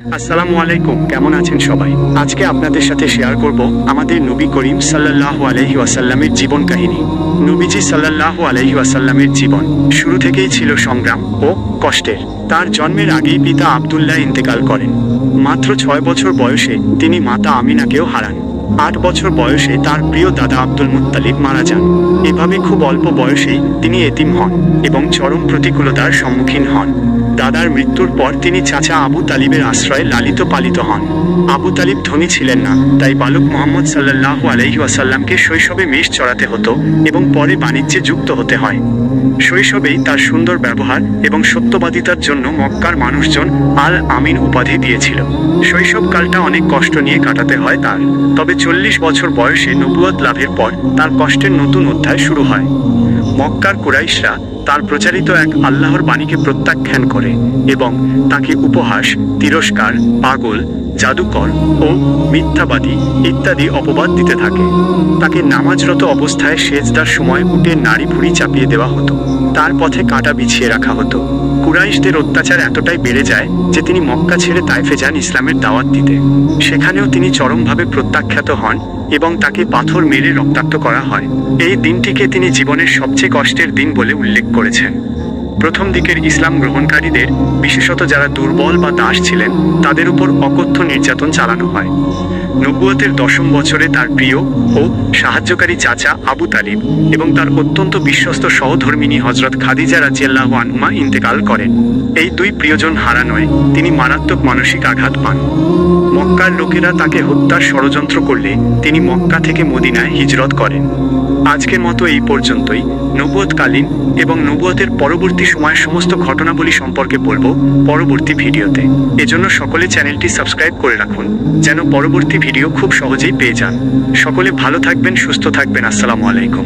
আসসালামু আলাইকুম, কেমন আছেন সবাই? আজকে আপনাদের সাথে শেয়ার করব আমাদের নবী করিম সাল্লাল্লাহু আলাইহি ওয়াসাল্লামের জীবন কাহিনী। নবীজি সাল্লাল্লাহু আলাইহি ওয়াসাল্লামের জীবন শুরু থেকেই ছিল সংগ্রাম ও কষ্টের। তার জন্মের আগেই পিতা আব্দুল্লাহ ইন্তেকাল করেন। মাত্র 6 বছর বয়সে তিনি মাতা আমিনাকেও হারান। 8 বছর বয়সে তার প্রিয় দাদা আব্দুল মুত্তালিব মারা যান। এভাবে খুব অল্প বয়সেই তিনি এতিম হন এবং চরম প্রতিকূলতার সম্মুখীন হন। দাদার মৃত্যুর পর তিনি চাচা আবু তালিবের আশ্রয়ে লালিত পালিত হন। আবু তালিব ধনী ছিলেন না, তাই বালক মুহাম্মদ সাল্লাল্লাহু আলাইহি ওয়াসাল্লামকে শৈশবে মেষ চড়াতে হতো এবং পরে বাণিজ্যে যুক্ত হতে হয়। শৈশবেই তার সুন্দর ব্যবহার এবং সত্যবাদিতার জন্য মক্কার মানুষজন আল আমিন উপাধি দিয়েছিল। শৈশবকালটা অনেক কষ্ট নিয়ে কাটাতে হয় তার। তবে 40 বছর বয়সে নবুয়ত লাভের পর তার কষ্টের নতুন অধ্যায় শুরু হয়। মক্কার কুরাইশরা তার প্রচারিত এক আল্লাহর বাণীকে প্রত্যাখ্যান করে এবং তাকে উপহাস, তিরস্কার, পাগল, জাদুকর ও মিথ্যাবাদী ইত্যাদি অপবাদ দিতে থাকে। তাকে নামাজরত অবস্থায় সেজদার সময় উটে নাড়ি ভুঁড়ি চাপিয়ে দেওয়া হতো। তার পথে কাঁটা বিছিয়ে রাখা হতো। কুরাইশদের অত্যাচার এতটাই বেড়ে যায় যে তিনি মক্কা ছেড়ে তাইফে যান ইসলামের দাওয়াত দিতে। সেখানেও তিনি চরমভাবে প্রত্যাখ্যাত হন এবং তাকে পাথর মেরে রক্তাক্ত করা হয়। এই দিনটিকে তিনি জীবনের সবচেয়ে কষ্টের দিন বলে উল্লেখ করেছেন। প্রথম দিকের ইসলাম গ্রহণকারীদের, বিশেষত যারা দুর্বল বা দাস ছিলেন, তাদের উপর অকথ্য নির্যাতন চালানো হয়। নবুয়তের 10ম বছরে তার প্রিয় ও সাহায্যকারী চাচা আবু তালিব এবং তার অত্যন্ত বিশ্বস্ত সহধর্মিণী হযরত খাদিজা রাদিয়াল্লাহু আনহা ইন্তেকাল করেন। এই দুই প্রিয়জন হারানোয় তিনি মারাত্মক মানসিক আঘাত পান। মক্কার লোকেরা তাকে হত্যার ষড়যন্ত্র করলে তিনি মক্কা থেকে মদিনায় হিজরত করেন। আজকের মতো এই পর্যন্তই। নবুয়তকালীন এবং নবুয়তের পরবর্তী সময়ের সমস্ত ঘটনাবলী সম্পর্কে বলবো পরবর্তী ভিডিওতে। এজন্য সকলে চ্যানেলটি সাবস্ক্রাইব করে রাখুন যেন পরবর্তী ভিডিও খুব সহজেই পেয়ে যান। সকলে ভালো থাকবেন, সুস্থ থাকবেন। আসসালামু আলাইকুম।